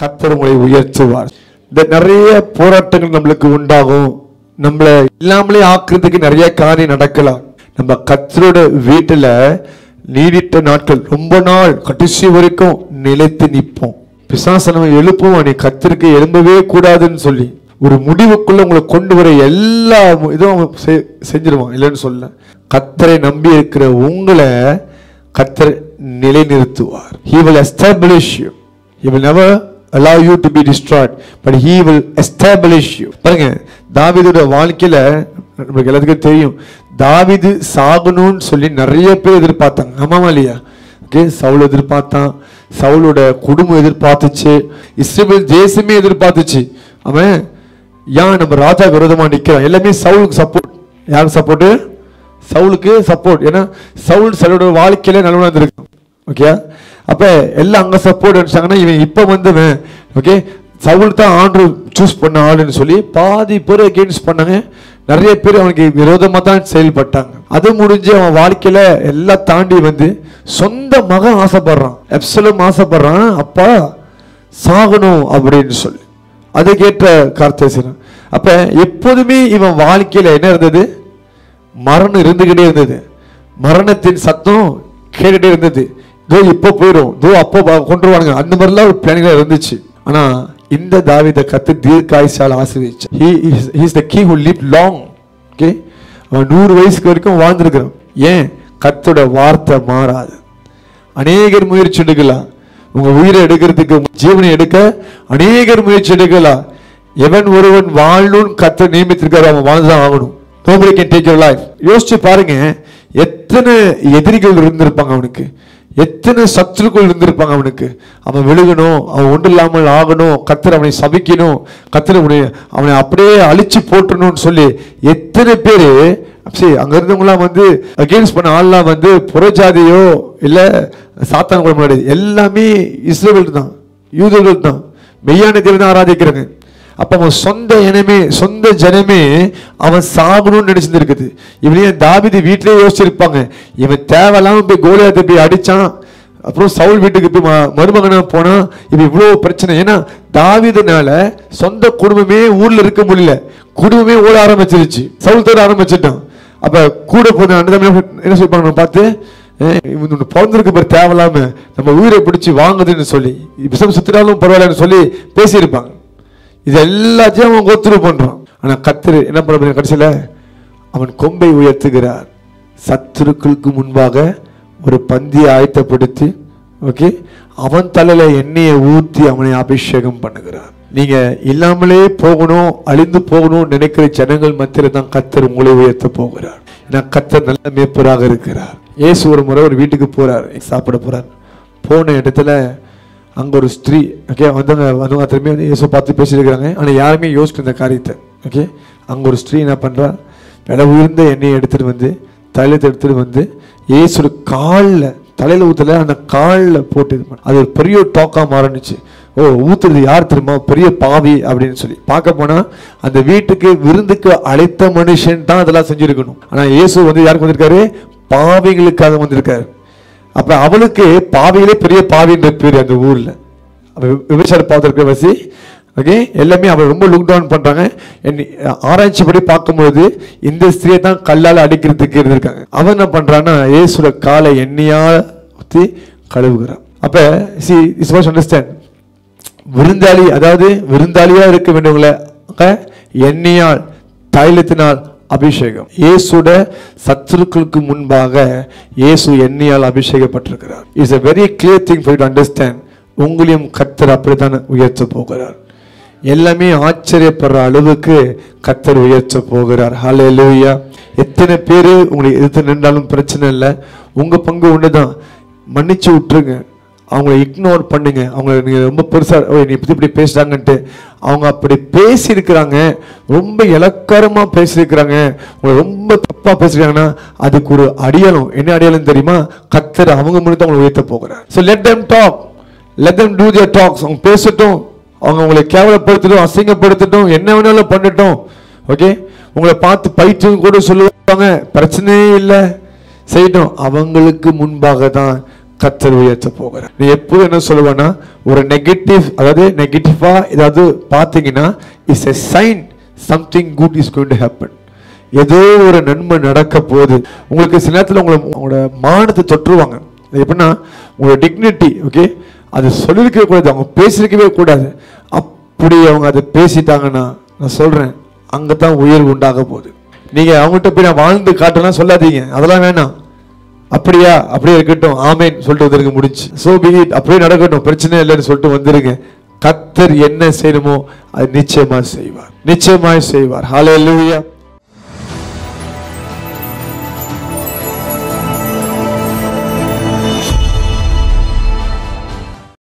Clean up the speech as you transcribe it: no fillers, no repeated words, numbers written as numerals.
கர்த்தர் உங்களை உயர்த்துவார். இந்த நிறைய போராட்டங்கள் நம்மளுக்கு உண்டாகும். நம்மளை இல்லாமலே ஆக்குறதுக்கு நிறைய காரியம் நடக்கலாம். நம்ம கர்த்தரோட வீட்டுல நீடித்த நாட்கள், ரொம்ப நாள் கடைசி வரைக்கும் நிலைத்து நிற்போம். பிசாசு நம்ம எழுப்புவோம், நீ கர்த்தருக்கு எழும்பவே கூடாதுன்னு சொல்லி ஒரு முடிவுக்குள்ள உங்களை கொண்டு வர எல்லா இதுவும் செஞ்சிருவான். இல்லைன்னு சொல்ல, கர்த்தரை நம்பி இருக்கிற உங்களை கர்த்தர் நிலைநிறுத்துவார். He will establish you. He will never allow you to be destroyed, but he will establish you. பாருங்க, தாவீதோட வாழ்க்கையில நமக்கு எல்லாத்துக்கும் தெரியும், தாவீது சாகணும்னு சொல்லி நிறைய பேர் எதிர்பார்த்தாங்க. ஆமாமா இல்லையா? ஓகே, சவுல் எதிர்பார்த்தான், சவுலோட குடும்பம் எதிர்பார்த்துச்சு, இஸ்ரவேல் தேசமே எதிர்பார்த்துச்சு. அவன் ஏன் நம்ம ராஜா விரோதமா நிக்கிறான்? எல்லாமே சவுலுக்கு சப்போர்ட். யாருக்கு சப்போர்ட்? சவுலுக்கு சப்போர்ட். ஏன்னா சவுல் சவுலோட வாழ்க்கையில நல்லவனா இருந்திருக்கான். ஓகே, அப்ப எல்லாம் அங்க சப்போர்ட் அடிச்சாங்கன்னா இவன் இப்ப வந்தவன். ஓகே, சவுல் தான் ஆண்டவர் சூஸ் பண்ண ஆளுன்னு சொல்லி பாதி பேர் அகெயின்ஸ்ட் பண்ணாங்க. நிறைய பேர் அவனுக்கு விரோதமா தான் செயல்பட்டாங்க. அது முடிஞ்சு அவன் வாழ்க்கையில எல்லாம் தாண்டி வந்து சொந்த மகன் ஆசைப்படுறான், அப்சலோம் ஆசைப்படுறான், அப்பா சாகணும் அப்படின்னு சொல்லி அதை கேட்ட கார்த்தேசன். அப்ப எப்போதுமே இவன் வாழ்க்கையில என்ன இருந்தது? மரணம் இருந்துகிட்டே இருந்தது. மரணத்தின் சத்தம் கேட்டுட்டே இருந்தது. தோ இப்போ போயிடும், தோ அப்போ கொண்டுருவானுங்க, அந்த மாதிரிலாம் ஒரு பிளானிங் இருந்துச்சு. ஆனா இந்த தாவீதை கர்த்தர் தீர்க்காயுசால ஆசீர்வதிச்சார். he is the king who lived long. Okay, அவன் 100 வயசுக்கு வரைக்கும் வாழ்ந்திருக்கிறான். ஏன்? கர்த்தரோட வார்த்தை மாறாது. அநேகர் முயற்சி எடுக்கலாம், உங்க உயிரை எடுக்கிறதுக்கு, உங்க ஜீவனை எடுக்க அநேகர் முயற்சி எடுக்கலாம். எவன் ஒருவன் வாழணும்னு கர்த்தர் நியமித்திருக்காரு, அவன் வாழ்ந்துதான் ஆகணும். Nobody can take your life. யோசிச்சு பாருங்க, எத்தனை எதிரிகள் இருந்திருப்பாங்க அவனுக்கு, எத்தனை சத்துருக்கள் இருந்திருப்பாங்க அவனுக்கு. அவன் விழுகணும், அவன் ஒன்று இல்லாமல் ஆகணும், கர்த்தர் அவனை சபிக்கணும், கர்த்தர் அவனை அப்படியே அழிச்சு போட்டணும்னு சொல்லி எத்தனை பேரு அங்க இருந்தவங்களாம் வந்து அகெயின்ஸ்ட் பண்ண ஆள்லாம் வந்து புறஜாதியோ இல்ல சாத்தான் கூட முன்னாடி எல்லாமே இஸ்ரவேல் தான், யூதர்கள் தான், மெய்யான தேவனை தான் ஆராதிக்கிறாங்க. அப்ப அவன் சொந்த இனமே, சொந்த ஜனமே அவன் சாகணும்னு நினைச்சிருக்குது. இவனையே தாவீது வீட்டிலேயே யோசிச்சிருப்பாங்க, இவன் தேவையில்லாம போய் கோலியாத்தை போய் அடிச்சான், அப்புறம் சவுல் வீட்டுக்கு போய் மருமகனா போனா, இவன் இவ்வளவு பிரச்சனை. ஏன்னா தாவீதுனால சொந்த குடும்பமே ஊர்ல இருக்க முடியல, குடும்பமே ஓட ஆரம்பிச்சிருச்சு, சவுல் தர ஆரம்பிச்சிட்டான். அப்ப கூட போன என்ன சொல்லிப்பாங்க பார்த்து, பிறந்திருக்கு பேர் தேவையில்லாம நம்ம உயிரை பிடிச்சி வாங்குதுன்னு சொல்லி விஷம் சுத்தினாலும் பரவாயில்லன்னு சொல்லி பேசியிருப்பாங்க. இது எல்லாத்தையும் அவன் கோத்துரு பண்றான். ஆனா கர்த்தர் என்ன பண்ண, கடைசியில அவன் கொம்பை உயர்த்துகிறார், சத்துருக்களுக்கு முன்பாக ஒரு பந்தியை ஆயத்தப்படுத்தி, ஓகே, அவன் தலையில எண்ணெயை ஊற்றி அவனை அபிஷேகம் பண்ணுகிறார். நீங்க இல்லாமலே போகணும், அழிந்து போகணும் நினைக்கிற ஜனங்கள் மத்தியில தான் கர்த்தர் உங்களை உயர்த்த போகிறார். ஏன்னா கர்த்தர் நல்ல மேய்ப்பராக இருக்கிறார். இயேசு ஒரு முறை ஒரு வீட்டுக்கு போறார், சாப்பிட போறார். போன இடத்துல அங்க ஒரு ஸ்திரீ, ஓகே, வந்தவங்க திரும்பி வந்து இயேசு பார்த்து பேசியிருக்கிறாங்க. ஆனா யாருமே யோசிக்கிற இந்த காரியத்தை. ஓகே, அங்க ஒரு ஸ்திரீ என்ன பண்றா, விலை உயர்ந்த எண்ணெயை எடுத்துட்டு வந்து தைலத்தை எடுத்துட்டு வந்து இயேசு காலில், தலையில ஊத்துல அந்த காலில் போட்டு இது பண்ண, அது ஒரு பெரிய டாக்கா மாறினுச்சு. ஓ, ஊத்துறது யார் தெரியுமா? பெரிய பாவி அப்படின்னு சொல்லி பார்க்க போனா அந்த வீட்டுக்கு விருந்துக்கு அழைத்த மனுஷன் தான் அதெல்லாம் செஞ்சிருக்கணும். ஆனா இயேசு வந்து யாருக்கு வந்திருக்காரு? பாவிகளுக்காக வந்திருக்காரு. அப்ப அவளுக்கு பாவிகளே பெரிய பாவின்ற பேரு அந்த ஊர்ல. விபச்சார பாவத்திற்கு வசி, ஓகே, எல்லாமே அவள் ரொம்ப லுக் டவுன் பண்றாங்க. ஆராய்ச்சிப்படி பார்க்கும்போது இந்த ஸ்திரியை தான் கல்லால் அடிக்கிறதுக்கு இருந்திருக்காங்க. அவன் என்ன பண்றான்னா இயேசுட காலை எண்ணெயால் ஊற்றி கழுவுகிறான். அப்ப அண்டர்ஸ்டாண்ட், விருந்தாளி, அதாவது விருந்தாளியா இருக்க வேண்டியவங்களை எண்ணெயால் தைலத்தினால் அபிஷேகம். இயேசுட சத்துருக்களுக்கு முன்பாக இயேசு எண்ணெயால் அபிஷேகப்பட்டிருக்கிறார். It's a very clear thing for you to understand. உங்களையும் கர்த்தர் அப்படித்தான் உயர்த்த போகிறார். எல்லாமே ஆச்சரியப்படுற அளவுக்கு கர்த்தர் உயர்த்த போகிறார். ஹல்லேலூயா. எத்தனை பேரு உங்களை எதிர்த்து நின்றாலும் பிரச்சனை இல்லை, உங்க பங்கு ஒண்ணுதான். மன்னிச்சு விட்டுருங்க, அவங்களை இக்னோர் பண்ணுங்க. அவங்க நீங்க ரொம்ப பெருசா நீ இப்படி பேசுறாங்கன்ட்டு அவங்க அப்படி பேசியிருக்கிறாங்க, ரொம்ப இலக்காரமா பேசியிருக்கிறாங்க, உங்களை ரொம்ப தப்பா பேசிருக்காங்கன்னா அதுக்கு ஒரு அடையாளம். என்ன அடையாளம் தெரியுமா? கர்த்தர் அவங்க முன்னாடி அவங்களை உயர்த்த போகிறார். So let them talk, let them do their talks. அவங்க பேசட்டும், அவங்க உங்களை கேவலப்படுத்தட்டும், அசிங்கப்படுத்தட்டும், என்ன வேணாலும் பண்ணட்டும். ஓகே, உங்களை பார்த்து பைத்தியம் கூட சொல்லுவாங்க, பிரச்சனையே இல்லை, செய்யட்டும். அவங்களுக்கு முன்பாக தான் கர்த்தர் உயர்த்த போகிறார். நீ எப்போதும் என்ன சொல்லுவேன்னா, ஒரு நெகட்டிவ், அதாவது நெகட்டிவா ஏதாவது பார்த்தீங்கன்னா it's a sign something good is going to happen. ஏதோ ஒரு நன்மை நடக்க போகுது. உங்களுக்கு சில நேரத்தில் உங்களோட மானத்தை தொற்றுவாங்க. எப்படின்னா உங்களோட டிக்னிட்டி, ஓகே, அது சொல்லியிருக்கவே கூடாது, அவங்க பேசியிருக்கவே கூடாது. அப்படி அவங்க அதை பேசிட்டாங்கன்னா நான் சொல்றேன், அங்கதான் உயர்வு உண்டாக போகுது. நீங்க அவங்கள்ட்ட போய் நான் வாழ்ந்து காட்டலாம் சொல்லாதீங்க, அதெல்லாம் வேணாம். அப்படியா, அப்படியே இருக்கட்டும், ஆமேன் சொல்லிட்டு வந்துருங்க, முடிச்சு. சோ பி இட், அப்படியே நடக்கட்டும், பிரச்சனை இல்லைன்னு சொல்லிட்டு வந்துருங்க. கர்த்தர் என்ன செய்யணுமோ அது நிச்சயமா செய்வார், நிச்சயமாய் செய்வார். ஹல்லேலூயா.